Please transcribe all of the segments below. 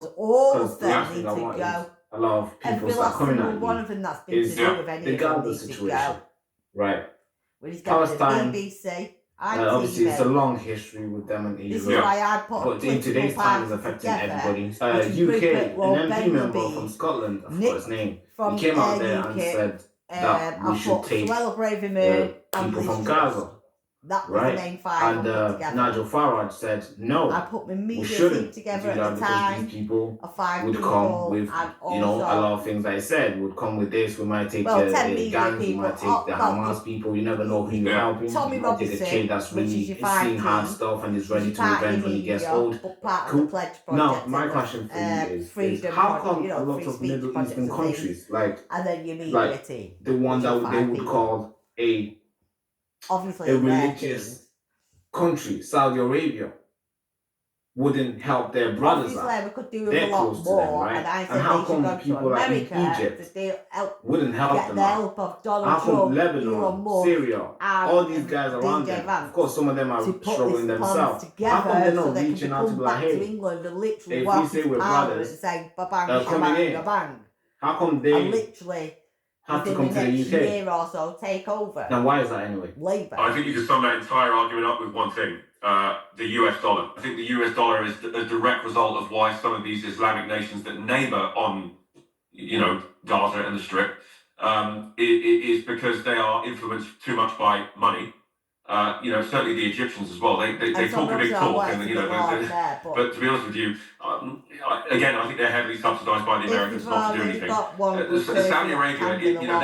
all Because of the them last need thing to I want is go. a lot of people Every start last coming single at one you. of them that's been to Is do with any of them regardless needs of to situation, go. right? We just get rid of Palestine, BBC, obviously it's a ITV. long history with them and This is Israel. why I put a But in political today's time is party affecting together, everybody. which is UK, Rupert an MP member Ben from Scotland, I forgot Nick his name, from he came out there and UK. said that we I should put take Suella Braverman and people Liz from Truss. Gaza. That was the main five And I put together. Nigel Farage said, no, I put my we media team shouldn't together do at that the because time these people of 5 would people, come with, and you know, a also, lot of things I said would come with this. We might take 10 the media gangs, we people. might take the Hamas people. You never know who you're helping. Tommy You might take a Robinson, kid that's which really is your seen hard team, stuff and is ready she's to part revenge in when he gets media, old. but part of Cool. the Pledge Project. Now, my and question for you is Freedom how Project, come you know, a lot free of speech Middle projects Eastern and things, countries, like and then your media team, the one which is that they five would people. call Obviously a in their religious teams. country, Saudi Arabia, wouldn't help their brothers Obviously, out? we could do with They're a lot close to them, more, right? and I And said how they should come go to people like America Egypt that they help wouldn't help get them the out? help of How Donald come Trump, Elon Lebanon, Musk, Syria, and all these guys around DJ them, Vance of course some of them are to put struggling this plans themselves. together How come they're so not they can reaching out to come be like, back to hey, England and literally if we walk say into we're Parliament brothers, and say ba-bang, coming shabang, in, ba-bang, how come and they literally have to within come the to next the UK? year or so take over? Now why is that anyway? Labour. I think you can sum that entire argument up with one thing. The US dollar. I think the US dollar is a direct result of why some of these Islamic nations that neighbor on, you know, Gaza and the Strip, is because they are influenced too much by money. You know, certainly the Egyptians as well. They talk a big talk, and you know, but to be honest with you, again, I think they're heavily subsidised by the Americans not to do anything. Saudi Arabia, you know,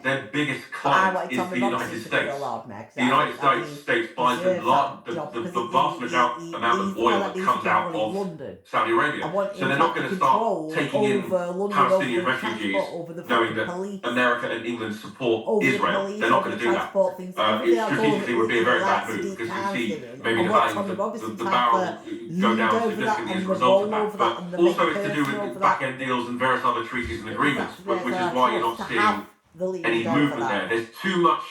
their biggest client is the United States. The United States buys the vast amount of oil that comes out of Saudi Arabia. So they're not going to start taking in Palestinian refugees knowing that America and England support Israel. They're not going to do that. It strategically would be a very bad move because you see maybe the value of the barrel go down significantly as a result of that. But also it's to do with back-end deals and various other treaties and agreements, which is why you're not seeing any movement there. There's too much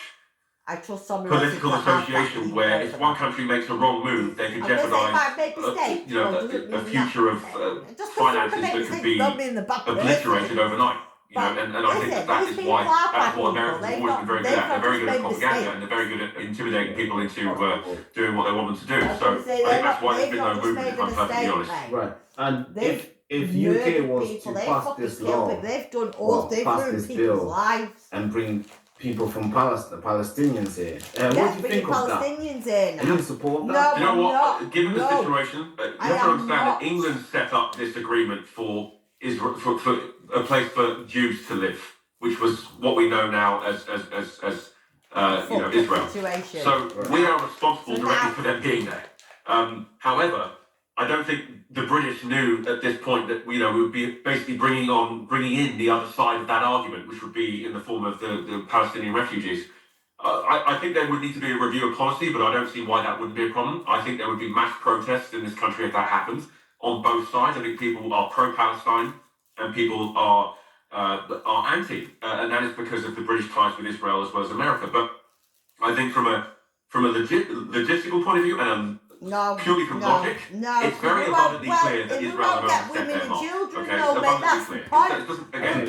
political association where if one country makes a wrong move, they can jeopardise a future of finances that could be obliterated overnight. You know, and I think that's why that's what Americans have always been very good at. They're very good at propaganda and they're very good at intimidating people into doing what they want them to do. So I think that's why there's been no movement, if I'm perfectly honest. Right. And if UK was to pass this law, pass this bill and bring people from Palestinians here, what do you think of that? Palestinians Do you support that? You know what? Given the situation, you have to understand that England set up this agreement for Israel, for a place for Jews to live, which was what we know now as Israel. So we are responsible directly for them being there. However, I don't think the British knew at this point that we would be basically bringing in the other side of that argument, which would be in the form of the Palestinian refugees. I think there would need to be a review of policy, but I don't see why that wouldn't be a problem. I think there would be mass protests in this country if that happens on both sides. I think people are pro-Palestine and people are anti, and that is because of the British ties with Israel as well as America. But I think from a logistical point of view and purely from logic, it's very abundantly clear that Israel are going to set their mark. Okay, it's abundantly clear. It doesn't, again,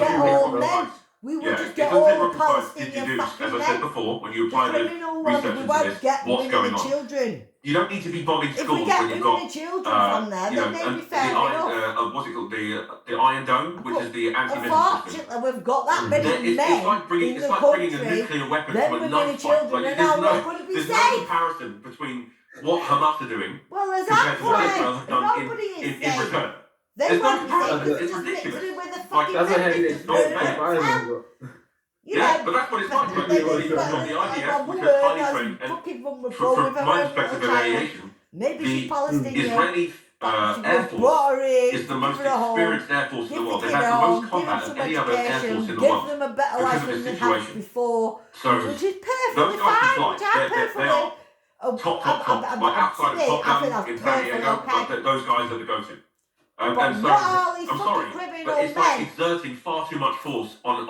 we will just get all the Palestinian fucking as I said before, when you apply the research into this, what's going on. Children. You don't need to be bombing schools when you've got, from there, what's it called, the Iron Dome, which is the anti-missile system. Unfortunately, we've got that many men it's like bringing a nuclear weapon to a knife fight. Like, there's no comparison between what Hamas are doing compared to what Israel have done in return. There's no comparison. It's ridiculous. It's not fair. Yeah, but that's what it's like. The IDF, which are highly trained, and from my perspective of aviation, the Israeli Air Force is the most experienced Air Force in the world. They've had the most combat of any other Air Force in the world because of this situation. So those guys can fly. They are top. Like outside of Top Gun in San Diego, those guys are the go-to. And But so, not all these I'm fucking sorry, criminal but it's like men. exerting far too much force on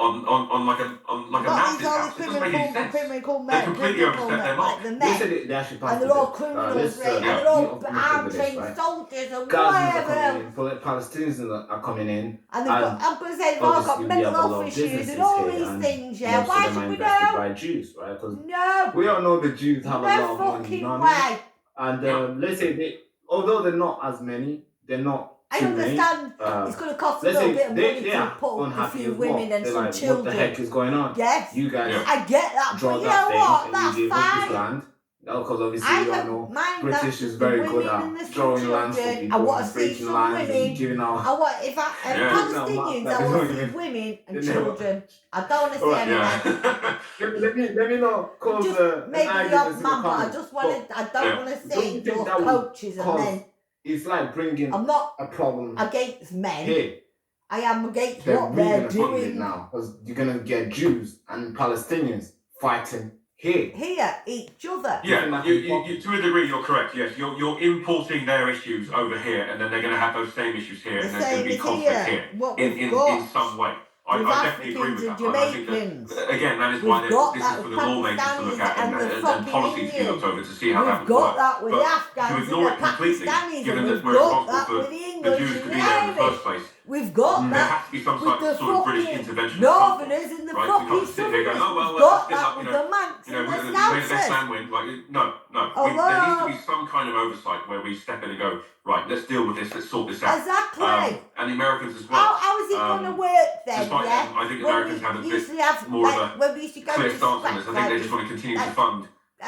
like a Not massive these all house. these It doesn't make any sense. criminal They men, completely overstep their mark. like the They men. said they actually passed And they're the all bill. criminals, Let's, right? And yeah. they're all look at armed this, trained right? soldiers and Gazans are whatever coming else. in, Palestinians are coming in. And they've got, I'm going to say they've all got Obviously, we mental have a lot health of issues businesses and all here, these and things, yeah. most Why of them are should we invested know? by Jews, right? Because No. we all know the Jews have a lot No of money, you fucking know what I mean? way. And let's say although they're not as many, they're not I too understand many. it's going to cost a Let's little say bit of money they to are put up a unhappy few as well. women and They're some like, children. what the heck is going on? Yes. You guys I get that, draw but you that know thing what? and That's you gave up this fine. land. Because obviously I you all don't know mind British that is very the good women and at the drawing lands for children. I people want and to see breaking some lands women. and giving out. I want if I Yeah. Palestinians, No, I no, want to no, see no. women and No. children. I don't want to see Alright, any men. Yeah. Let me not cause Just an maybe the argument odd in the man, but I comments. just want to. I don't Yeah. want to Don't you see think just that would coaches and cause men. it's like bringing I'm not a problem against men. here. I am against They're what really they're gonna fund it doing now because you're gonna get Jews and Palestinians fighting here. here, each other. Yeah, you, to a degree, you're correct. Yes, you're importing their issues over here, and then they're going to have those same issues here, The and there's going same to be as conflict here, What in we've got. some way. I With definitely agree Africans with and that. And I think Jamaicans. that, again, that is why We've got this that is for with the lawmakers to look at Pakistanis and the and fucking policies to be looked Indians. over to see how that We've would got work. that with But the to Afghans and ignore the it completely, Pakistanis, given and that we've we're got responsible that for with the the English Jews to and be the there in the Irish. first place, We've got there that has to be some with the sort of British fucking intervention of some sort. Northerners and the Right? We fucking can't sit here going, Southerners. oh, well, We've let's got split that up, with the Manx you know, and the we made the best Scousers. man win. Like, no. Oh, There needs to be some kind of oversight where we step in and go, right, let's deal with this, let's sort this out. Exactly. And the Americans as well. How is it going to work then, Despite yeah? I think When Americans we have a used bit to have, more of like, a when we used to go clear to stance on this. I think they just want to continue to fund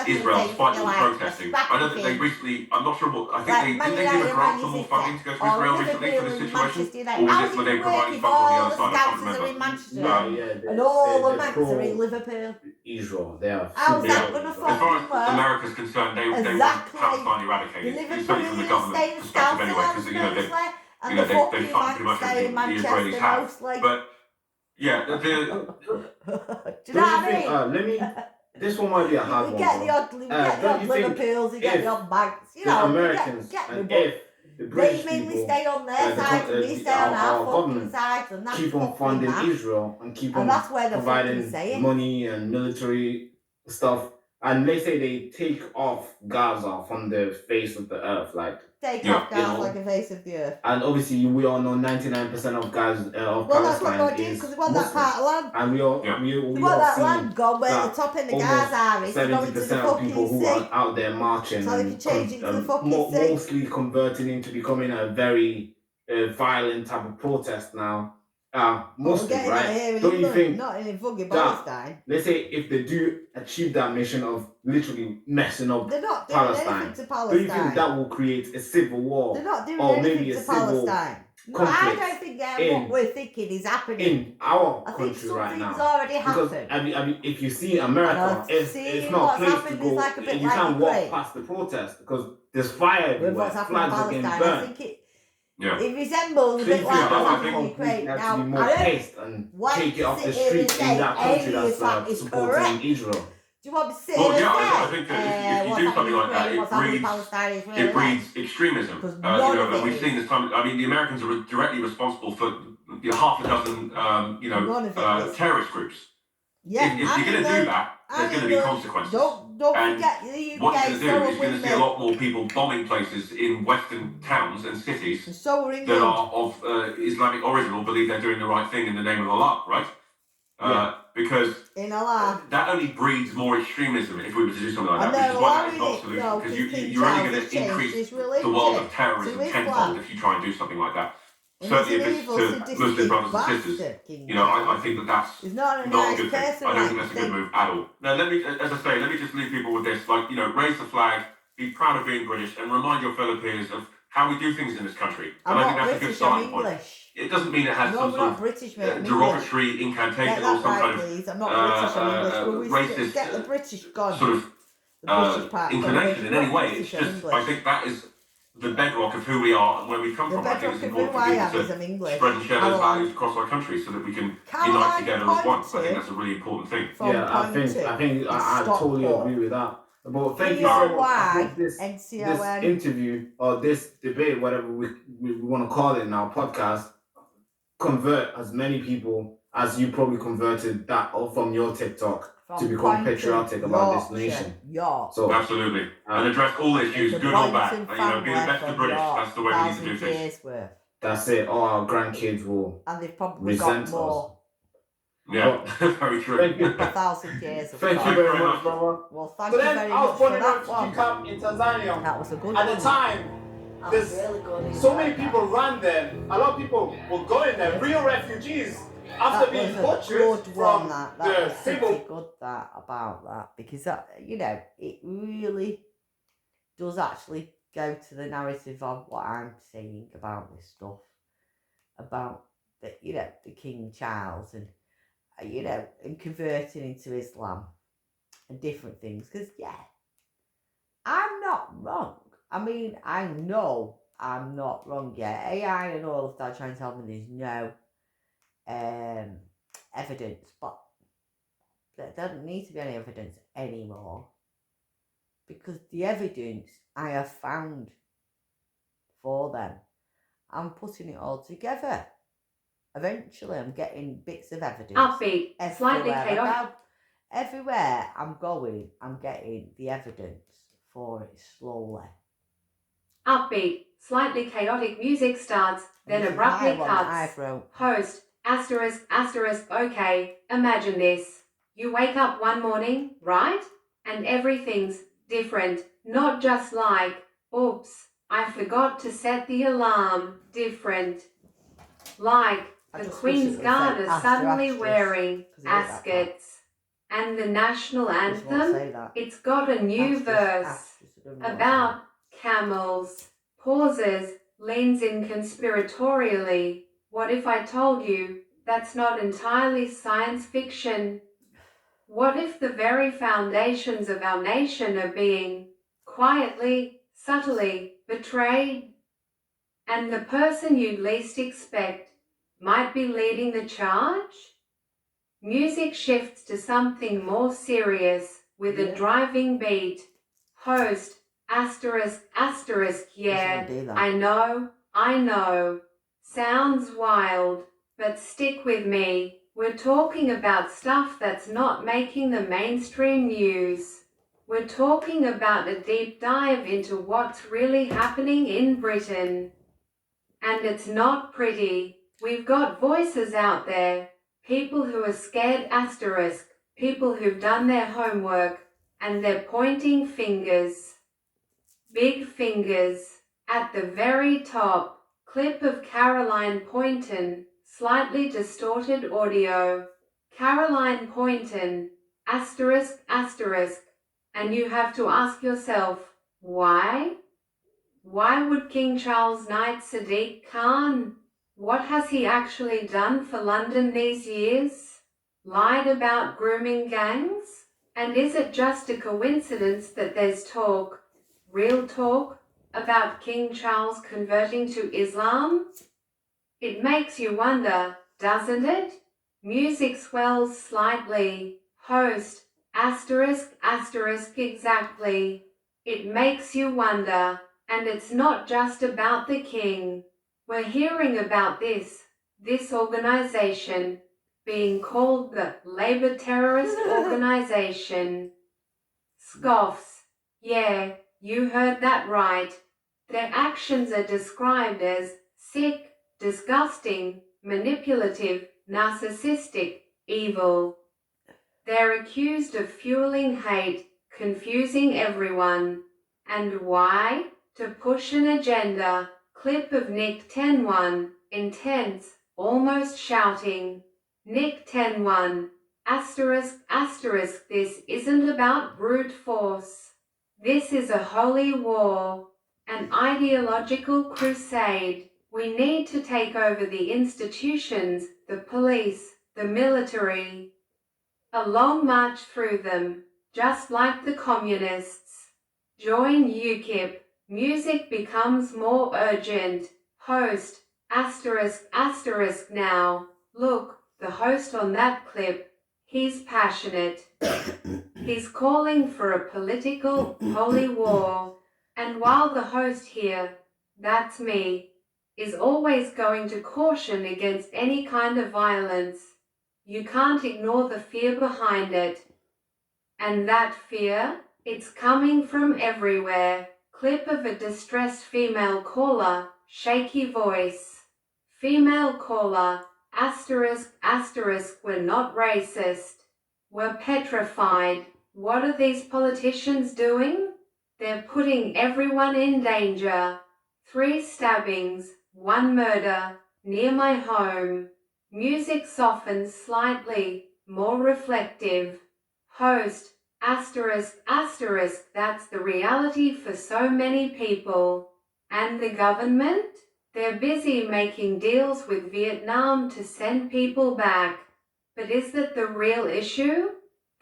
Israel despite all the protesting. I know that they recently, I'm not sure what, I think like, did they give a grant for more funding to go to Israel recently for this situation? Or was it were they providing funds on the other side? I can't remember. in Manchester Yeah, and all the they're Manx are in Liverpool. Israel. They are. How's that super going to Israel. As far fucking as work? America's concerned, they want Exactly. Palestine The eradicated, Liverpoolians certainly from the stay government in perspective Scotland anyway, because mostly, and they the fucking fund pretty Manx much stay in everything the Israelis Manchester have. mostly. But yeah, Do you know Don't what I you think? mean? Let me. This one might be a hard We one. get bro. the odd, we get the don't odd you think Liverpools, we get if the odd Manx, you the know, Americans we get and but if the British they mainly people stay on their the side and we stay on our our fucking government side, and that's keep on fucking funding that. Israel and keep on And that's where the fucking providing saying. money and military stuff, and they say they take off Gaza from the face of the earth, like. Take Yeah, off guys you know. like a face of the earth. And obviously, we all know 99% of Gaza of Well, that's what Palestine they do is because they want that Muslim, part of land. and we all Yeah. we They all want that seen land gone where the that top end of almost Gaza is to go into the 70% of people fucking who sea. are out there marching So they and can change it to the fucking sea. mostly converting into becoming a very violent type of protest now. Muslim, Getting out right? here in Don't you England, think not in fucking that- Palestine. let's say if they do achieve that mission of literally messing up, They're not doing Palestine. anything to do you think Palestine. that will create a civil war They're not doing or anything maybe a to civil Palestine. No, I conflict don't think that in- what we're thinking is happening. in our I think country right something's now? already Because happened. if you see America, And it's seeing not a what's place to happened go. is like a bit You like can't walk Ukraine. past the protest because there's fire With everywhere. what's happening in Flags are getting Palestine, I burnt. think Yeah. it resembles a So you bit think like that what's I happening think in Ukraine. have Now, to be more I don't paced and want take it to off the sit here and street say in that country any that's of that is supporting correct. Israel. Do you want me to sit Well, here yeah, and I say think that if you what's do happening something in like that, Ukraine, it what's happening in breeds Palestine is really it right? breeds extremism. Because You none know, of and it we've is. seen this time. I mean, the Americans are directly responsible for half a dozen, None of it is. terrorist groups. Yeah, If you're going to do that, there's going to be consequences. Don't And forget the What UK, you're going to so do are is going to see a women, lot more people bombing places in Western towns and cities and so are that England. are of Islamic origin or believe they're doing the right thing in the name of Allah, right? Because In Allah. that only breeds more extremism if we were to do something like I that, which know, is why why that is not a would it? solution. No, Because King you're only Charles going has to changed increase his the religion world of terrorism to tenfold Islam. if you try and do something like that. And Certainly he's if an it's evil, to Muslim sadistic brothers and sisters. bastard, King You know, I Charles. think that's He's not a not a nice good thing. person. I don't think I that's a good move at all. Now, as I say, let me just leave people with this. Like, raise the flag, be proud of being British, and remind your fellow peers of how we do things in this country. I'm And I think not that's a good British, I'm starting point. English. It doesn't mean it has No, some I'm sort not of British, mate. I'm English. derogatory Get incantation or that some right, kind of please. I'm not British, I'm English. Will we racist get the British gone? sort of The British part. inclination in any way. It's British, I'm just, English. I think that is the bedrock of who we are and where we've come The from. I think bedrock it's of important who for I people am is to I'm English. spread and share those Caroline. values across our country so that we can unite Caroline together as one. I Poynton think that's a really important thing. from Yeah, I Poynton think I in totally Stockport. agree with that. But thank you so much. I hope this NCON. interview or this debate, whatever we want to call it now, podcast, convert as many people as you probably converted that or from your TikTok to become Poynton, patriotic about this Yorkshire, nation. York. So Absolutely. And address all issues, The good or bad. Poynton And, you know, be the family best of from British. York, That's the way we need to do 1,000 things. years worth. That's it. All our grandkids will And they've probably resent got more. Yeah, very true. Thank you. 1,000 years of Thank you time. very much, brother. Well, thank So you then very I was much born for in a that refugee one. camp in Tanzania. That was a good At one. the time, That there's was really good. so many people ran there. A lot of people were going there, real refugees, after being butchered from the civil. Pretty good about that, because that, you know, it really does actually go to the narrative of what I'm saying about this stuff, about the, you know, the King Charles and, you know, and converting into Islam and different things. Because yeah, I'm not wrong. I mean, I know I'm not wrong yet. AI and all of that trying to tell me there's no evidence, but there doesn't need to be any evidence anymore, because the evidence I have found for them, I'm putting it all together. Eventually I'm getting bits of evidence. Upbeat, slightly chaotic. Everywhere I'm going, I'm getting the evidence for it slowly. Upbeat, slightly chaotic music starts, then abruptly cuts. Host, asterisk, asterisk, okay, imagine this. You wake up one morning, right? And everything's different, not just like, oops, I forgot to set the alarm, different. Like, the Queen's Guard is suddenly wearing askets. And the national anthem, it's got a new verse about camels. Pauses, leans in conspiratorially. What if I told you that's not entirely science fiction? What if the very foundations of our nation are being quietly, subtly betrayed? And the person you'd least expect might be leading the charge? Music shifts to something more serious with a driving beat. Host, asterisk, asterisk, yeah, I know. Sounds wild, but stick with me. We're talking about stuff that's not making the mainstream news. We're talking about a deep dive into what's really happening in Britain. And it's not pretty. We've got voices out there. People who are scared, asterisk, people who've done their homework, and they're pointing fingers. Big fingers. At the very top, clip of Caroline Poynton, slightly distorted audio. Caroline Poynton, asterisk, asterisk. And you have to ask yourself, why? Why would King Charles knight Sadiq Khan? What has he actually done for London these years? Lied about grooming gangs? And is it just a coincidence that there's talk, real talk, about King Charles converting to Islam? It makes you wonder, doesn't it? Music swells slightly. Host, asterisk, asterisk, exactly. It makes you wonder, and it's not just about the king. We're hearing about this organization being called the Labour Terrorist Organization. Scoffs. Yeah, you heard that right. Their actions are described as sick, disgusting, manipulative, narcissistic, evil. They're accused of fueling hate, confusing everyone. And why? To push an agenda. Clip of Nick 10-1, intense, almost shouting. Nick 10-1, asterisk, asterisk, this isn't about brute force. This is a holy war, an ideological crusade. We need to take over the institutions, the police, the military. A long march through them, just like the communists. Join UKIP. Music becomes more urgent. Host, asterisk, asterisk now. Look, the host on that clip, he's passionate. He's calling for a political holy war. And while the host here, that's me, is always going to caution against any kind of violence, you can't ignore the fear behind it. And that fear, it's coming from everywhere. Clip of a distressed female caller, shaky voice. Female caller, asterisk, asterisk, we're not racist. We're petrified. What are these politicians doing? They're putting everyone in danger. 3 stabbings, 1 murder, near my home. Music softens slightly, more reflective. Host, asterisk, asterisk, that's the reality for so many people. And the government? They're busy making deals with Vietnam to send people back. But is that the real issue?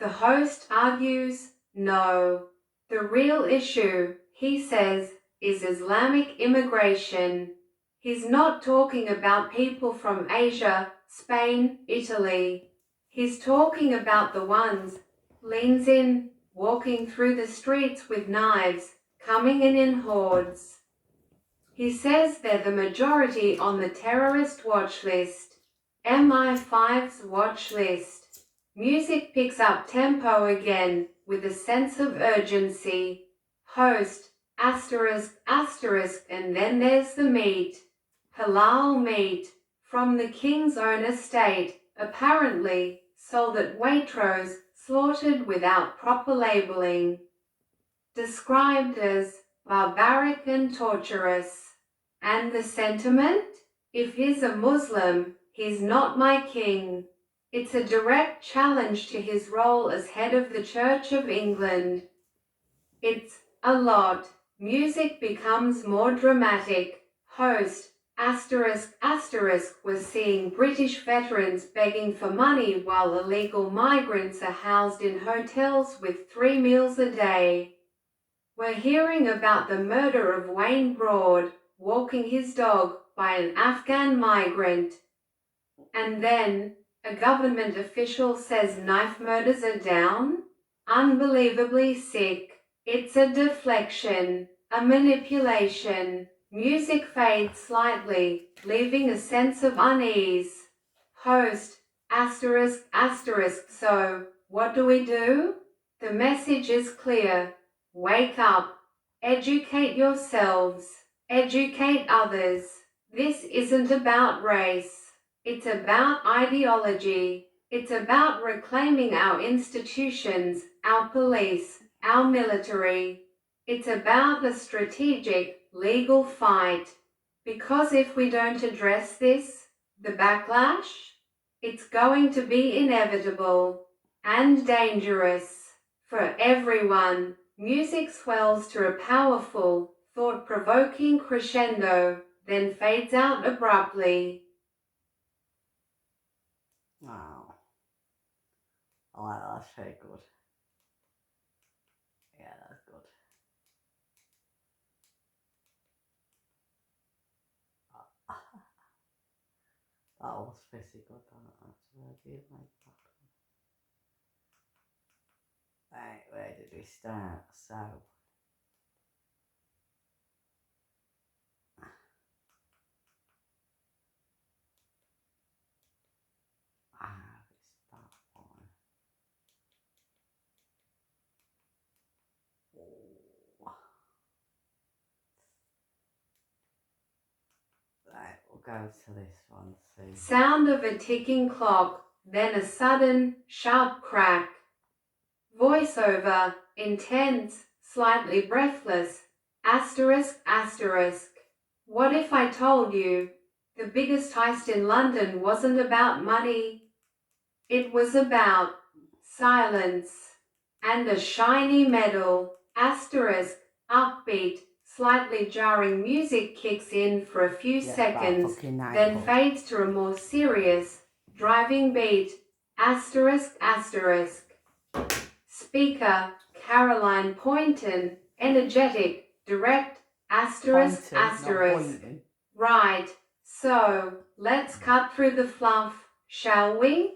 The host argues, no. The real issue, he says, is Islamic immigration. He's not talking about people from Asia, Spain, Italy. He's talking about the ones, leans in, walking through the streets with knives, coming in hordes. He says they're the majority on the terrorist watch list. MI5's watch list. Music picks up tempo again, with a sense of urgency. Host, asterisk, asterisk, and then there's the meat. Halal meat, from the king's own estate, apparently, sold at Waitrose, slaughtered without proper labelling. Described as barbaric and torturous. And the sentiment? If he's a Muslim, he's not my king. It's a direct challenge to his role as head of the Church of England. It's a lot. Music becomes more dramatic. Host, asterisk, asterisk, was seeing British veterans begging for money while illegal migrants are housed in hotels with 3 meals a day. We're hearing about the murder of Wayne Broad, walking his dog, by an Afghan migrant. And then, a government official says knife murders are down? Unbelievably sick. It's a deflection, a manipulation. Music fades slightly, leaving a sense of unease. Host, asterisk, asterisk, so, what do we do? The message is clear. Wake up. Educate yourselves. Educate others. This isn't about race. It's about ideology. It's about reclaiming our institutions, our police, our military. It's about a strategic, legal fight. Because if we don't address this, the backlash, it's going to be inevitable and dangerous for everyone. Music swells to a powerful, thought-provoking crescendo, then fades out abruptly. Wow. I like that. That's very good. Yeah, that's good. That was pretty good, actually. I do like that one. Right, where did we start? So, it's that one. Oh. Right, we'll go to this one soon. Sound of a ticking clock, then a sudden, sharp crack. Voiceover, intense, slightly breathless, asterisk, asterisk. What if I told you the biggest heist in London wasn't about money? It was about silence and a shiny medal, asterisk, upbeat, slightly jarring music kicks in for a few seconds, then fades to a more serious, driving beat, asterisk, asterisk. Speaker, Caroline Poynton, energetic, direct, asterisk, Poynton, asterisk. Right, so, let's cut through the fluff, shall we?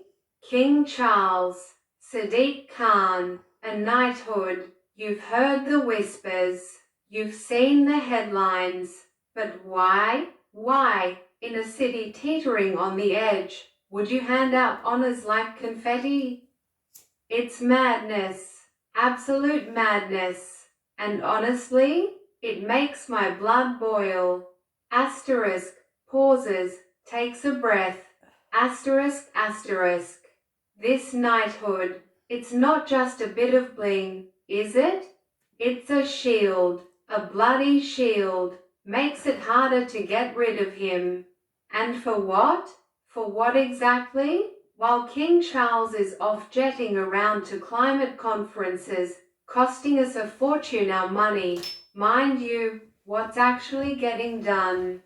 King Charles, Sadiq Khan, A knighthood. You've heard the whispers. You've seen the headlines. But why? Why, in a city teetering on the edge, would you hand out honors like confetti? It's madness. Absolute madness. And honestly, it makes my blood boil. Asterisk, pauses, takes a breath. Asterisk, asterisk. This knighthood, it's not just a bit of bling, is it? It's a shield, a bloody shield. Makes it harder to get rid of him. And for what? For what exactly? While King Charles is off jetting around to climate conferences, costing us a fortune, our money, mind you, what's actually getting done?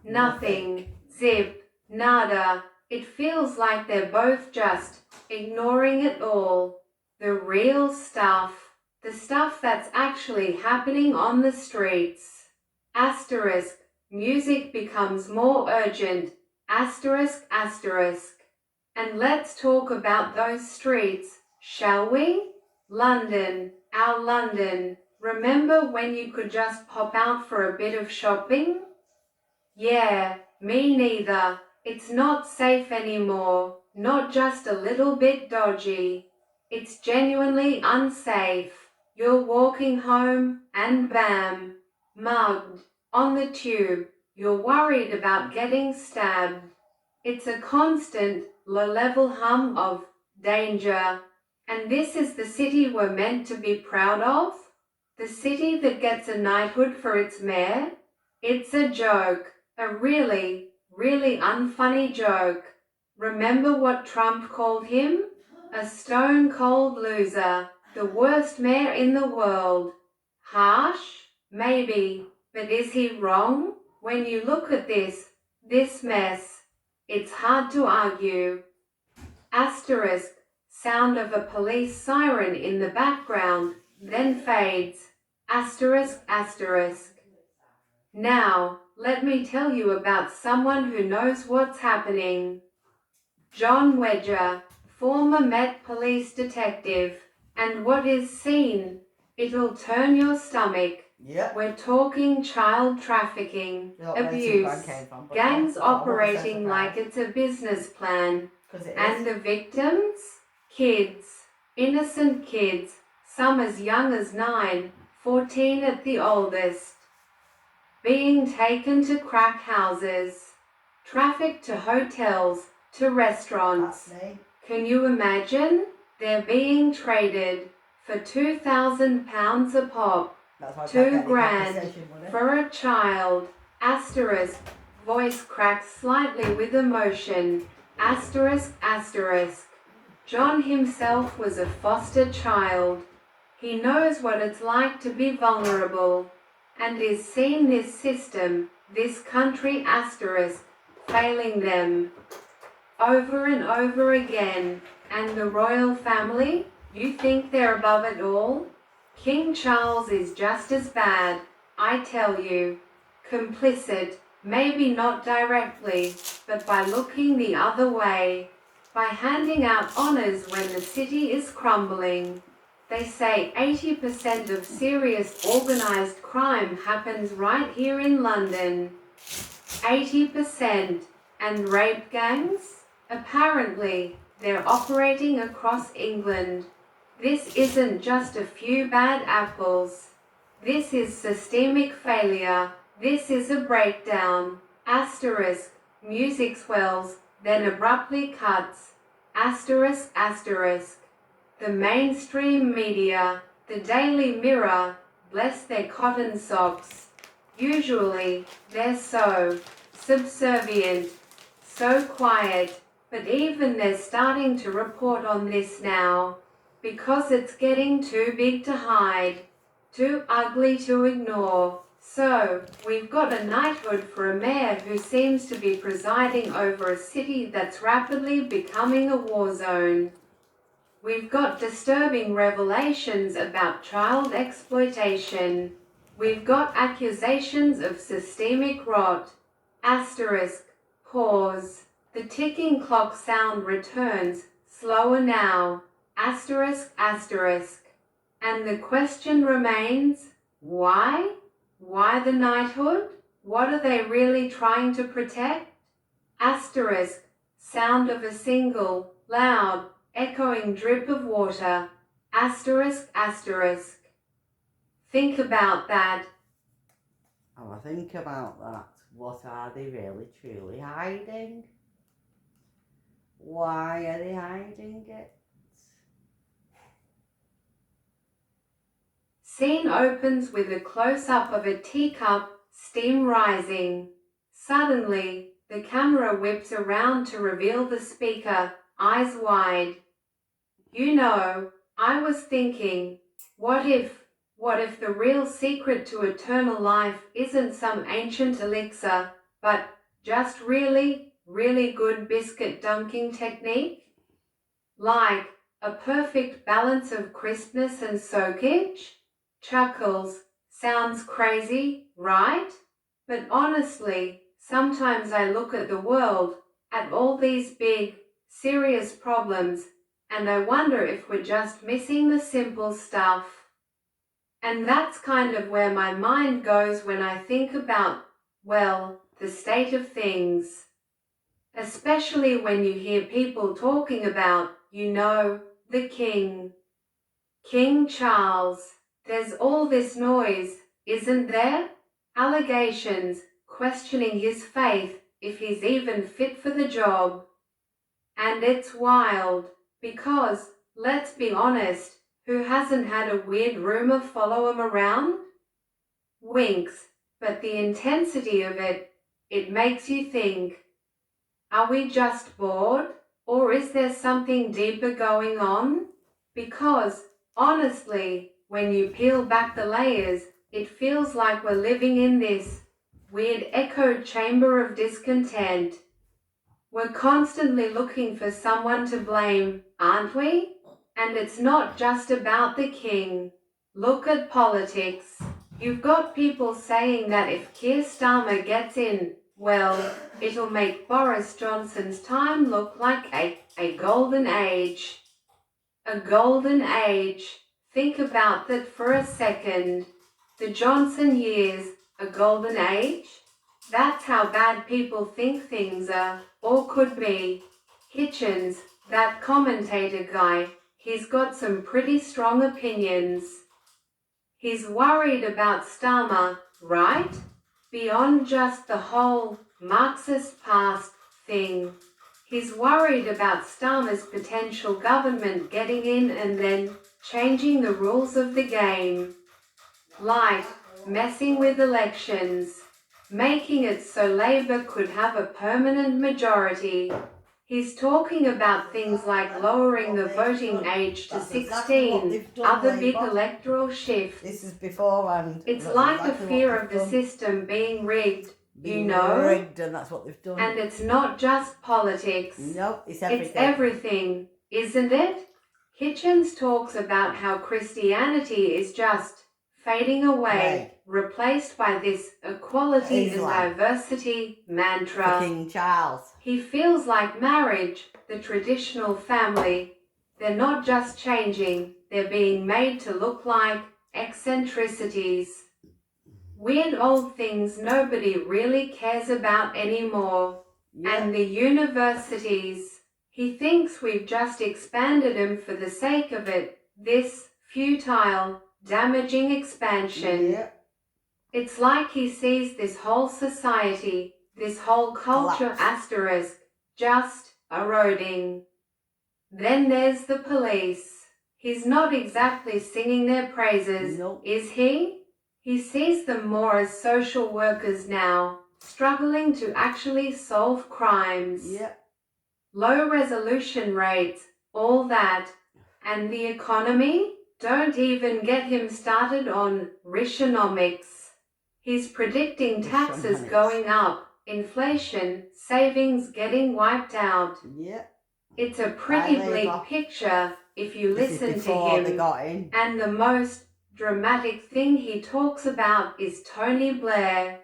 Nothing. Zip. Nada. It feels like they're both just ignoring it all. The real stuff. The stuff that's actually happening on the streets. Asterisk. Music becomes more urgent. Asterisk, asterisk. And let's talk about those streets, shall we? London, our London. Remember when you could just pop out for a bit of shopping? Yeah, me neither. It's not safe anymore. Not just a little bit dodgy. It's genuinely unsafe. You're walking home and bam, mugged. On the tube, you're worried about getting stabbed. It's a constant, low-level hum of danger. And this is the city we're meant to be proud of? The city that gets a knighthood for its mayor? It's a joke. A really, really unfunny joke. Remember what Trump called him? A stone-cold loser. The worst mayor in the world. Harsh? Maybe. But is he wrong? When you look at this mess, it's hard to argue. Asterisk. Sound of a police siren in the background, then fades. Asterisk, asterisk. Now, let me tell you about someone who knows what's happening. John Wedger, former Met Police detective. And what is seen? It'll turn your stomach. Yep. We're talking child trafficking, abuse, gangs operating like it's a business plan. And the victims? Kids. Innocent kids. Some as young as 9, 14 at the oldest. Being taken to crack houses. Trafficked to hotels, to restaurants. Can you imagine? They're being traded for £2,000 a pop. $2,000 for a child. Asterisk. Voice cracks slightly with emotion. Asterisk, asterisk. John himself was a foster child. He knows what it's like to be vulnerable, and is seeing this system, this country, asterisk, failing them over and over again. And the royal family? You think they're above it all? King Charles is just as bad, I tell you. Complicit, maybe not directly, but by looking the other way, by handing out honors when the city is crumbling. They say 80% of serious organized crime happens right here in London. 80%. And rape gangs? Apparently, they're operating across England. This isn't just a few bad apples. This is systemic failure. This is a breakdown. Asterisk. Music swells, then abruptly cuts. Asterisk, asterisk. The mainstream media, the Daily Mirror, bless their cotton socks. Usually, they're so subservient, so quiet, but even they're starting to report on this now, because it's getting too big to hide, too ugly to ignore. So, we've got a knighthood for a mayor who seems to be presiding over a city that's rapidly becoming a war zone. We've got disturbing revelations about child exploitation. We've got accusations of systemic rot. Asterisk. Pause. The ticking clock sound returns, slower now. Asterisk, asterisk. And the question remains, why? Why the knighthood? What are they really trying to protect? Asterisk. Sound of a single, loud, echoing drip of water. Asterisk, asterisk. Think about that. Oh, I think about that. What are they really truly hiding? Why are they hiding it? Scene opens with a close-up of a teacup, steam rising. Suddenly, the camera whips around to reveal the speaker, eyes wide. You know, I was thinking, what if the real secret to eternal life isn't some ancient elixir, but just really, really good biscuit dunking technique? Like a perfect balance of crispness and soakage? Chuckles. Sounds crazy, right? But honestly, sometimes I look at the world, at all these big, serious problems, and I wonder if we're just missing the simple stuff. And that's kind of where my mind goes when I think about, well, the state of things. Especially when you hear people talking about, you know, the King. King Charles. There's all this noise, isn't there? Allegations, questioning his faith, if he's even fit for the job. And it's wild, because, let's be honest, who hasn't had a weird rumour follow him around? Winks, but the intensity of it, it makes you think. Are we just bored, or is there something deeper going on? Because, honestly, when you peel back the layers, it feels like we're living in this weird echo chamber of discontent. We're constantly looking for someone to blame, aren't we? And it's not just about the king. Look at politics. You've got people saying that if Keir Starmer gets in, well, it'll make Boris Johnson's time look like a golden age. A golden age. Think about that for a second. The Johnson years, a golden age? That's how bad people think things are, or could be. Hitchens, that commentator guy, he's got some pretty strong opinions. He's worried about Starmer, right? Beyond just the whole Marxist past thing. He's worried about Starmer's potential government getting in and then changing the rules of the game. Like messing with elections, making it so Labour could have a permanent majority. He's talking about things like lowering the voting age to 16, other big electoral shifts. This is beforehand. It's like a fear of the system being rigged, you know? Rigged, and that's what they've done. And it's not just politics. No, it's everything. It's everything, isn't it? Hitchens talks about how Christianity is just fading away, replaced by this equality and diversity mantra. King Charles. He feels like marriage, the traditional family, they're not just changing, they're being made to look like eccentricities. Weird old things nobody really cares about anymore. And the universities, he thinks we've just expanded them for the sake of it, this futile, damaging expansion. It's like he sees this whole society, this whole culture asterisk, just eroding. Then there's the police. He's not exactly singing their praises, is he? He sees them more as social workers now, struggling to actually solve crimes. Low resolution rates, all that. And the economy? Don't even get him started on Rishonomics. He's predicting taxes going up, inflation, savings getting wiped out. It's a pretty bleak picture if you listen to him. And the most dramatic thing he talks about is Tony Blair.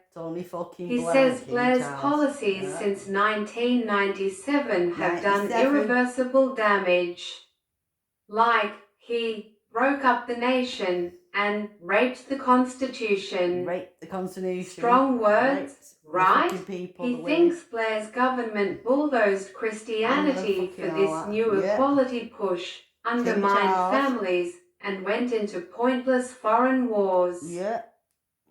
He says Blair's policies since 1997 have done irreversible damage. Like, he broke up the nation and raped the Constitution. Raped the Constitution. Strong words, right? He thinks Blair's government bulldozed Christianity for this new equality push, undermined families, and went into pointless foreign wars. Yeah.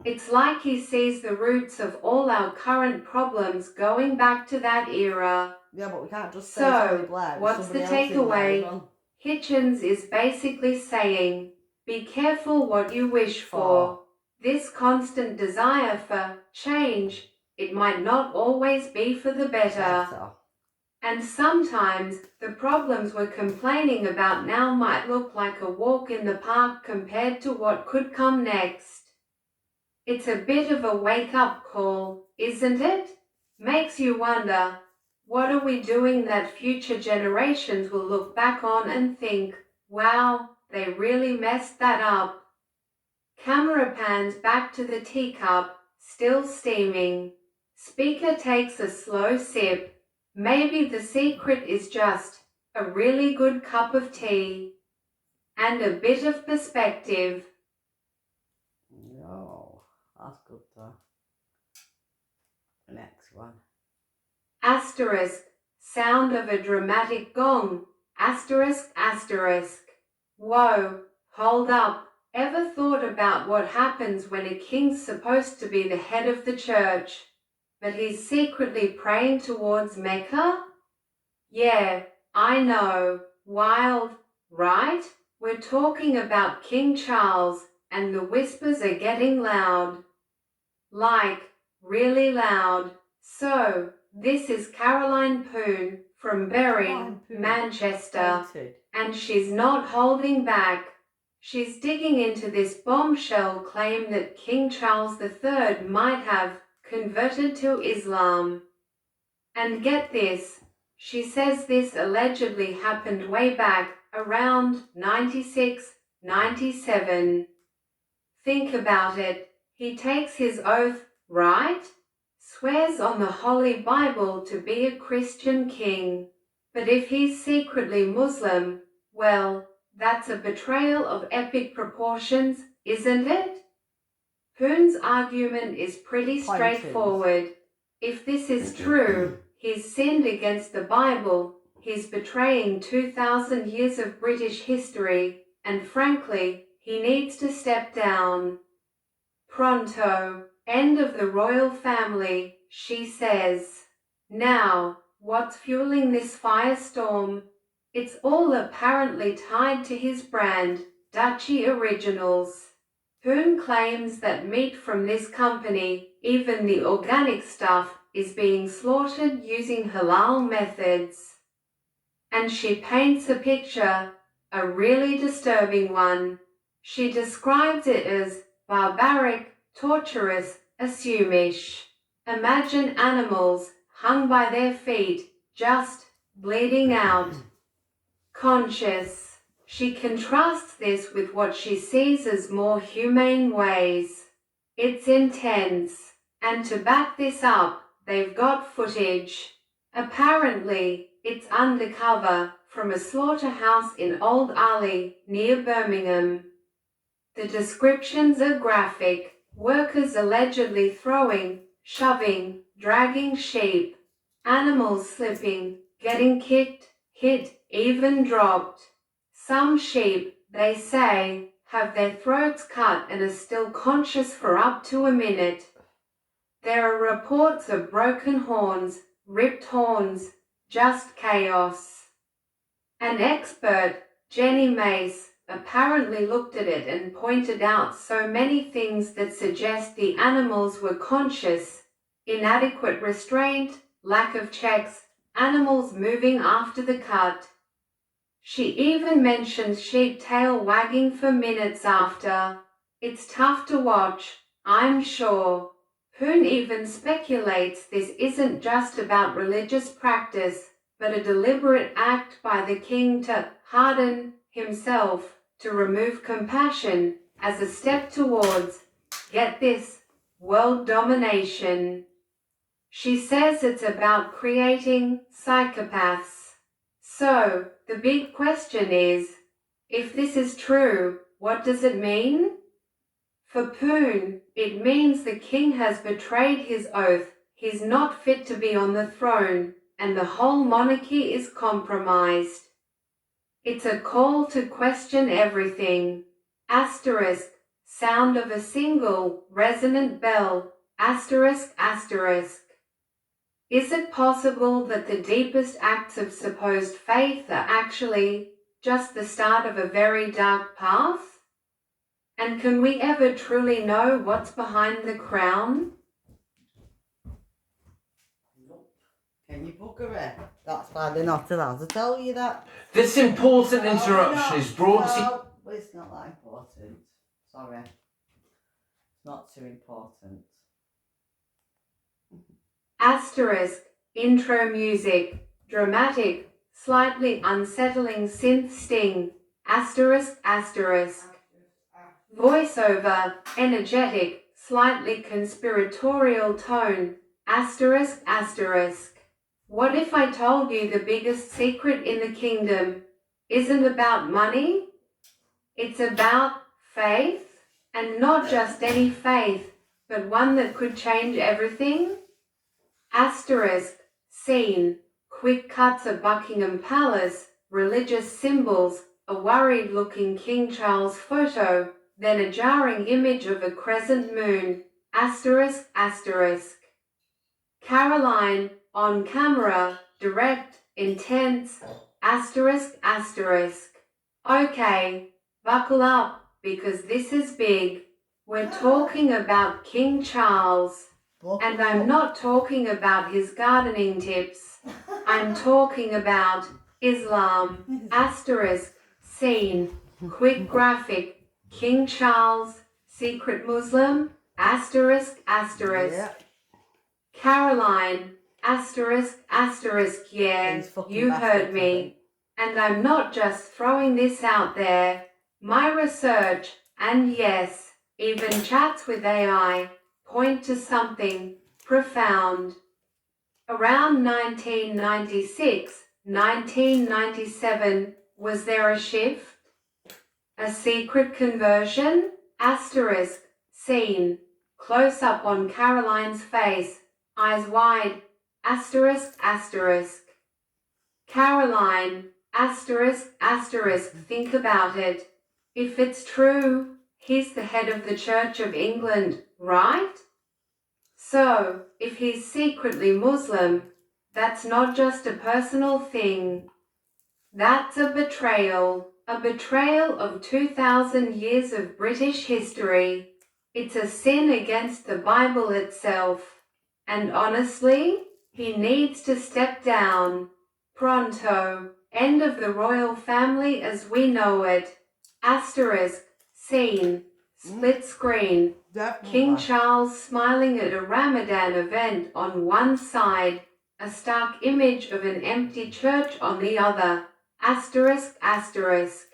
It's like he sees the roots of all our current problems going back to that era. Yeah, but we can't just say Tony Blair. What's the takeaway? Hitchens is basically saying, be careful what you wish for. This constant desire for change, it might not always be for the better. And sometimes the problems we're complaining about now might look like a walk in the park compared to what could come next. It's a bit of a wake-up call, isn't it? Makes you wonder, what are we doing that future generations will look back on and think, wow, they really messed that up? Camera pans back to the teacup, still steaming. Speaker takes a slow sip. Maybe the secret is just a really good cup of tea and a bit of perspective. No, that's good though. Next one. Asterisk, sound of a dramatic gong. Asterisk, asterisk. Whoa, hold up. Ever thought about what happens when a king's supposed to be the head of the church, but he's secretly praying towards Mecca? Yeah, I know. Wild, right? We're talking about King Charles, and the whispers are getting loud. Like, really loud. So, this is Caroline Poon from Bury, Manchester, and she's not holding back. She's digging into this bombshell claim that King Charles III might have converted to Islam. And get this, she says this allegedly happened way back around 96, 97. Think about it. He takes his oath, right? Swears on the Holy Bible to be a Christian king. But if he's secretly Muslim, well, that's a betrayal of epic proportions, isn't it? Poon's argument is pretty straightforward. If this is true, he's sinned against the Bible, he's betraying 2,000 years of British history, and frankly, he needs to step down. Pronto, end of the royal family, she says. Now, what's fueling this firestorm? It's all apparently tied to his brand, Duchy Originals. Poon claims that meat from this company, even the organic stuff, is being slaughtered using halal methods. And she paints a picture, a really disturbing one. She describes it as barbaric, torturous, assumish. Imagine animals hung by their feet, just bleeding out. Conscious. She contrasts this with what she sees as more humane ways. It's intense. And to back this up, they've got footage. Apparently, it's undercover from a slaughterhouse in Old Alley, near Birmingham. The descriptions are graphic. Workers allegedly throwing, shoving, dragging sheep. Animals slipping, getting kicked, hit, even dropped. Some sheep, they say, have their throats cut and are still conscious for up to a minute. There are reports of broken horns, ripped horns, just chaos. An expert, Jenny Mace, apparently looked at it and pointed out so many things that suggest the animals were conscious: inadequate restraint, lack of checks, animals moving after the cut. She even mentions sheep tail wagging for minutes after. It's tough to watch, I'm sure. Poon even speculates this isn't just about religious practice, but a deliberate act by the king to harden himself, to remove compassion, as a step towards, get this, world domination. She says it's about creating psychopaths. So, the big question is, If this is true, what does it mean? For Poon, it means the king has betrayed his oath, he's not fit to be on the throne, and the whole monarchy is compromised. It's a call to question everything. Asterisk, sound of a single, resonant bell, asterisk, asterisk. Is it possible that the deepest acts of supposed faith are actually just the start of a very dark path? And can we ever truly know what's behind the crown? Nope. Can you book her in? That's why they're not allowed to tell you that. This important interruption is brought to... No, it's not that important. Sorry. It's not too important. Asterisk, intro music, dramatic, slightly unsettling synth sting, asterisk, asterisk. Voiceover, energetic, slightly conspiratorial tone, asterisk, asterisk. What if I told you the biggest secret in the kingdom isn't about money? It's about faith, and not just any faith, but one that could change everything? Asterisk, scene, quick cuts of Buckingham Palace, religious symbols, a worried-looking King Charles photo, then a jarring image of a crescent moon, asterisk, asterisk. Caroline, on camera, direct, intense, asterisk, asterisk. Okay, buckle up, because this is big. We're talking about King Charles. And I'm not talking about his gardening tips. I'm talking about Islam, asterisk, scene, quick graphic, King Charles, secret Muslim, asterisk, asterisk. Yeah. Caroline, asterisk, asterisk, yeah, you heard me. And I'm not just throwing this out there. My research, and yes, even chats with AI, point to something profound. Around 1996, 1997, was there a shift? A secret conversion? Asterisk, scene, close up on Caroline's face, eyes wide, asterisk, asterisk. Caroline, asterisk, asterisk, think about it. If it's true, he's the head of the Church of England, right? So, if he's secretly Muslim, that's not just a personal thing. That's a betrayal of 2,000 years of British history. It's a sin against the Bible itself. And honestly, he needs to step down. Pronto. End of the royal family as we know it. Asterisk, scene, split screen. King Charles smiling at a Ramadan event on one side, a stark image of an empty church on the other. Asterisk, asterisk.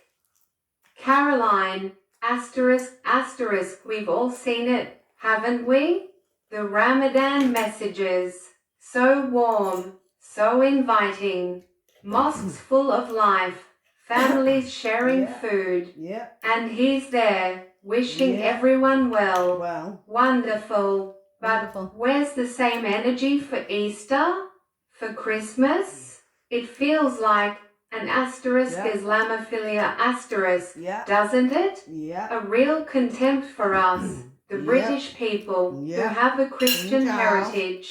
Caroline, asterisk, asterisk, we've all seen it, haven't we? The Ramadan messages, so warm, so inviting, mosques full of life, families sharing food, and he's there, wishing everyone well. Wonderful. But where's the same energy for Easter? For Christmas? It feels like an asterisk Islamophilia asterisk, doesn't it? A real contempt for us, the British people, who have a Christian heritage.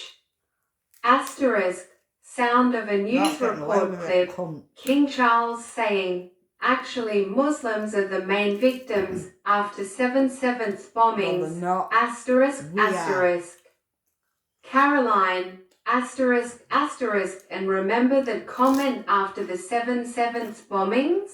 Asterisk, sound of a news report clip, King Charles saying, actually Muslims are the main victims after 7/7 bombings, asterisk, asterisk. Caroline, asterisk, asterisk, and remember that comment after the 7/7 bombings?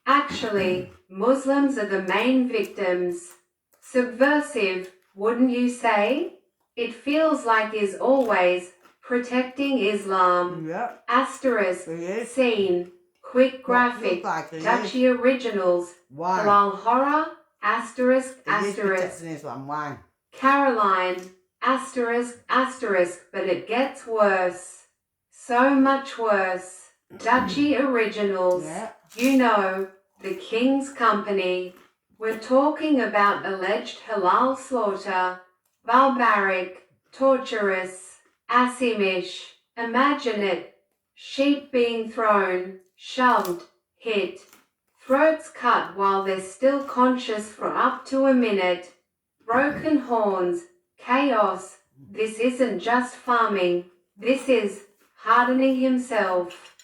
Actually, Muslims are the main victims. Subversive, wouldn't you say? It feels like is always protecting Islam. Asterisk, scene, quick graphic, Duchy originals, halal horror, asterisk, asterisk. Caroline, asterisk, asterisk, but it gets worse. So much worse. Duchy originals. You know, the King's Company. We're talking about alleged halal slaughter, barbaric, torturous, Asimish. Imagine it. Sheep being thrown, shoved, hit, throats cut while they're still conscious for up to a minute. Broken horns, chaos. This isn't just farming. This is hardening himself.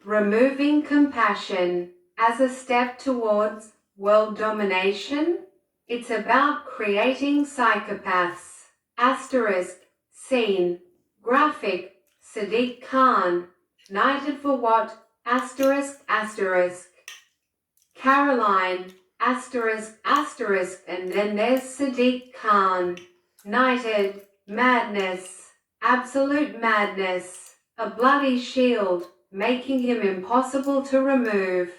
Removing compassion as a step towards world domination. It's about creating psychopaths. Asterisk, scene, graphic, Sadiq Khan, knighted for what? Asterisk, asterisk. Caroline, asterisk, asterisk, and then there's Sadiq Khan. Knighted, madness, absolute madness, a bloody shield, making him impossible to remove.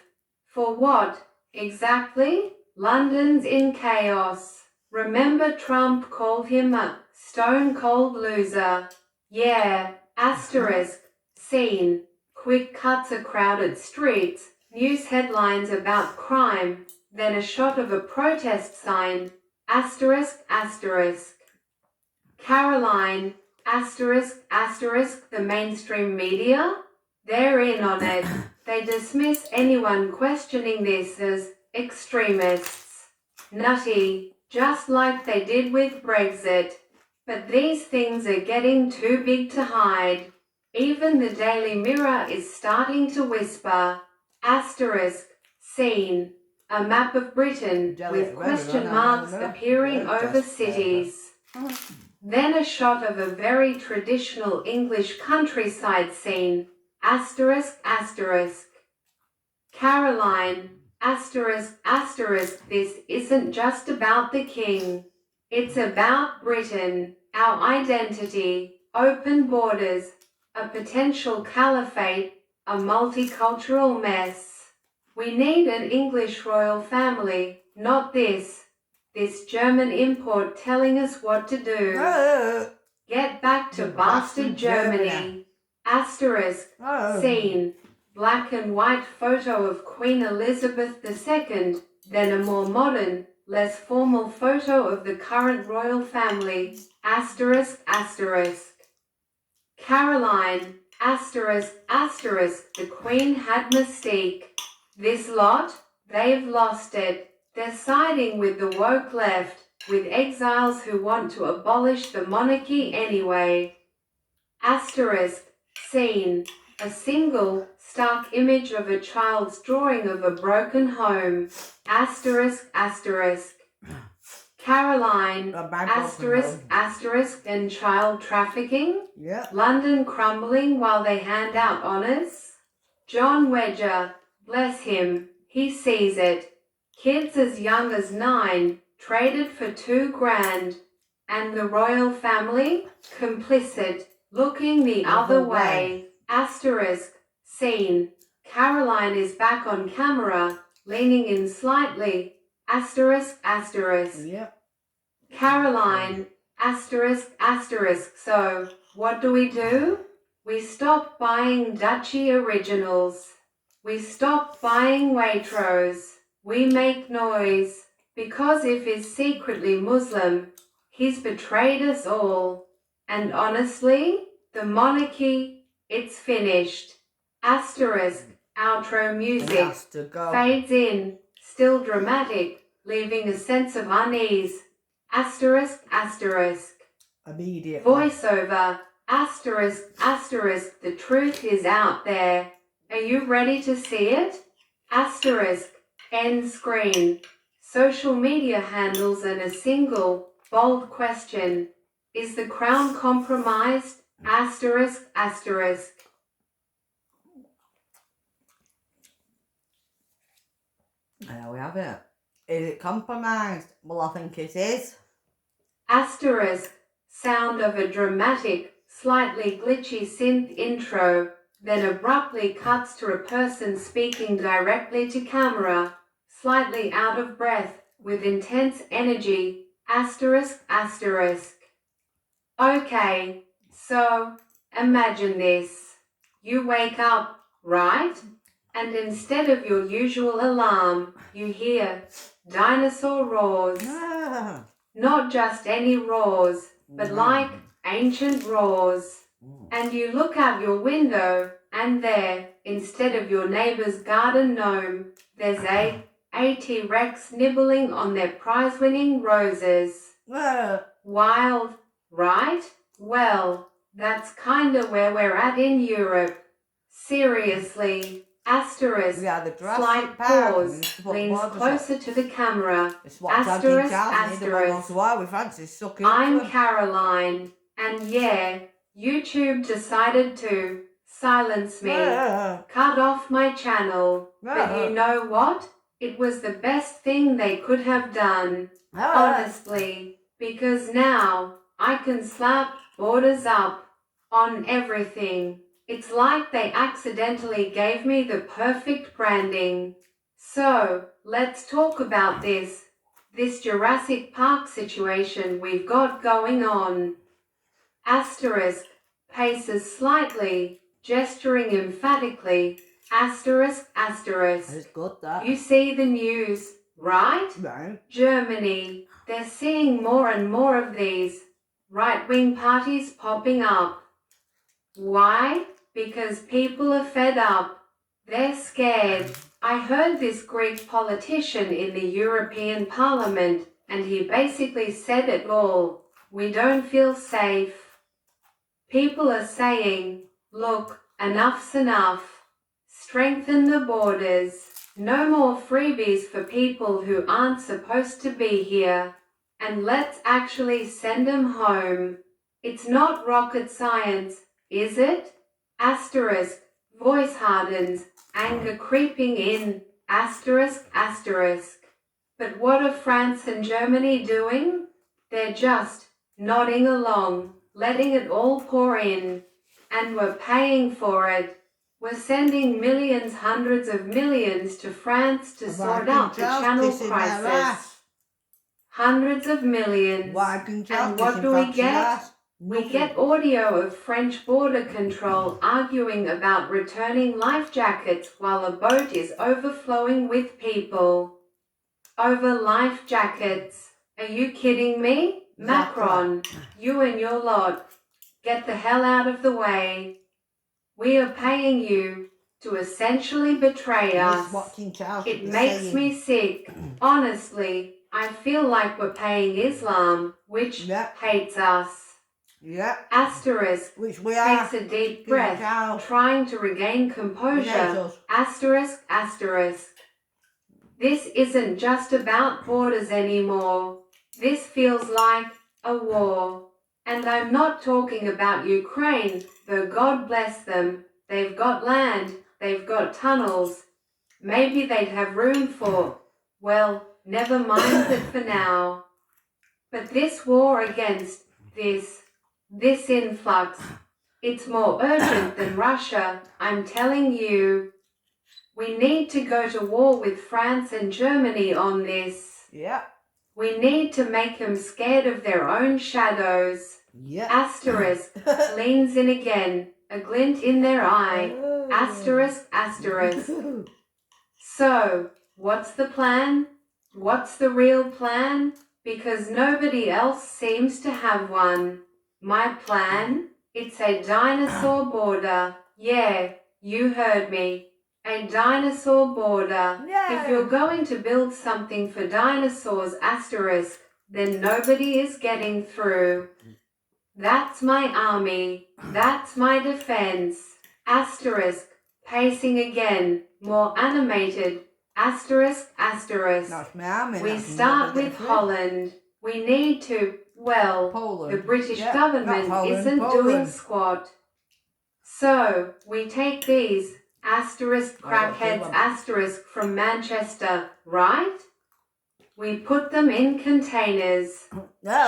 For what, exactly? London's in chaos. Remember Trump called him a stone-cold loser. Yeah, asterisk, scene, quick cuts of crowded streets, news headlines about crime, then a shot of a protest sign, asterisk, asterisk. Caroline, asterisk, asterisk, the mainstream media? They're in on it. They dismiss anyone questioning this as extremists. Nutty, just like they did with Brexit. But these things are getting too big to hide. Even the Daily Mirror is starting to whisper. Asterisk, scene, a map of Britain with question marks appearing over cities. Then a shot of a very traditional English countryside scene. Asterisk, asterisk. Caroline, asterisk, asterisk, this isn't just about the king. It's about Britain, our identity, open borders, a potential caliphate, a multicultural mess. We need an English royal family, not this German import telling us what to do. Get back to bastard Germany. Asterisk, scene, black and white photo of Queen Elizabeth II, then a more modern, less formal photo of the current royal family. Asterisk, asterisk. Caroline, asterisk, asterisk, the Queen had mystique. This lot, they've lost it. They're siding with the woke left, with exiles who want to abolish the monarchy anyway. Asterisk, scene, a single, stark image of a child's drawing of a broken home. Asterisk, asterisk. Caroline, asterisk, asterisk, and child trafficking? Yep. London crumbling while they hand out honours? John Wedger, bless him, he sees it. Kids as young as 9, traded for $2,000. And the royal family, complicit, looking the other way. Asterisk, scene, Caroline is back on camera, leaning in slightly. Asterisk, asterisk. Yep. Caroline, asterisk, asterisk. So, what do? We stop buying Duchy originals. We stop buying Waitrose. We make noise. Because if he's secretly Muslim, he's betrayed us all. And honestly, the monarchy, it's finished. Asterisk, outro music, fades in, still dramatic, leaving a sense of unease. Asterisk, asterisk. Immediate. Voiceover, asterisk, asterisk, the truth is out there. Are you ready to see it? Asterisk, end screen. Social media handles and a single, bold question. Is the crown compromised? Asterisk, asterisk. There we have it. Is it compromised? Well, I think it is. Asterisk, sound of a dramatic, slightly glitchy synth intro, then abruptly cuts to a person speaking directly to camera, slightly out of breath, with intense energy. Asterisk, asterisk. Okay, so, imagine this. You wake up, right? And instead of your usual alarm, you hear dinosaur roars. Not just any roars, but like ancient roars. And you look out your window, and there, instead of your neighbor's garden gnome, there's a T-Rex nibbling on their prize-winning roses. Wild, right? Well, that's kinda where we're at in Europe. Seriously. Asterisk, slight pause, leans closer to the camera. Asterisk, asterisk. I'm Caroline, and yeah, YouTube decided to silence me, cut off my channel. But you know what? It was the best thing they could have done, honestly, because now I can slap borders up on everything. It's like they accidentally gave me the perfect branding. So, let's talk about this Jurassic Park situation we've got going on. Asterisk, paces slightly, gesturing emphatically. Asterisk, asterisk. It's good, that. You see the news, right? Right. Germany, they're seeing more and more of these right-wing parties popping up. Why? Because people are fed up. They're scared. I heard this Greek politician in the European Parliament, and he basically said it all. We don't feel safe. People are saying, look, enough's enough. Strengthen the borders. No more freebies for people who aren't supposed to be here. And let's actually send them home. It's not rocket science, is it? Asterisk, voice hardens, anger creeping in, asterisk, asterisk. But what are France and Germany doing? They're just nodding along, letting it all pour in. And we're paying for it. We're sending millions, hundreds of millions to France to sort out the channel crisis. Hundreds of millions. And what do we get? We get audio of French border control arguing about returning life jackets while a boat is overflowing with people. Over life jackets. Are you kidding me? Macron, you and your lot. Get the hell out of the way. We are paying you to essentially betray us. It makes me sick. Honestly, I feel like we're paying Islam, which hates us. Asterisk, which we are. Takes a deep breath, trying to regain composure. Asterisk, asterisk. This isn't just about borders anymore. This feels like a war. And I'm not talking about Ukraine, though God bless them. They've got land, they've got tunnels. Maybe they'd have room for, well, never mind it for now. But this war against this influx, it's more urgent than Russia, I'm telling you. We need to go to war with France and Germany on this. Yeah. We need to make them scared of their own shadows. Yeah. Asterisk, leans in again, a glint in their eye. Asterisk, asterisk. So, what's the plan? What's the real plan? Because nobody else seems to have one. My plan? It's a dinosaur border. Yeah, you heard me. A dinosaur border. Yeah. If you're going to build something for dinosaurs, asterisk, then nobody is getting through. That's my army. That's my defense. Asterisk, pacing again, more animated. Asterisk, asterisk. That's my army. We start with Holland. We need to, well, Poland. the British government isn't doing squat. So, we take these asterisk crackheads asterisk from Manchester, right? We put them in containers,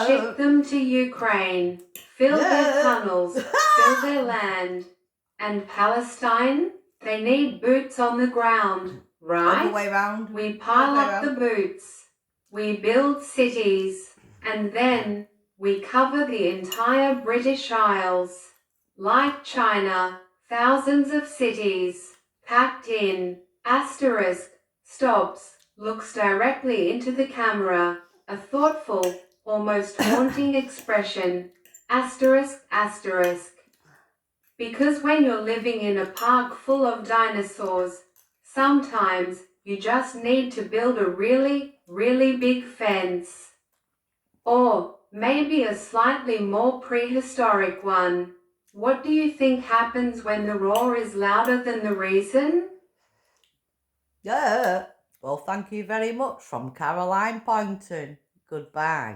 ship them to Ukraine, fill their tunnels, fill their land. And Palestine? They need boots on the ground, right? All the way round. We pile up the boots, we build cities, and then we cover the entire British Isles. Like China, thousands of cities, packed in, asterisk, stops, looks directly into the camera, a thoughtful, almost haunting expression, asterisk, asterisk. Because when you're living in a park full of dinosaurs, sometimes you just need to build a really, really big fence. Or maybe a slightly more prehistoric one. What do you think happens when the roar is louder than the reason? Yeah. Well, thank you very much from Caroline Poynton. Goodbye.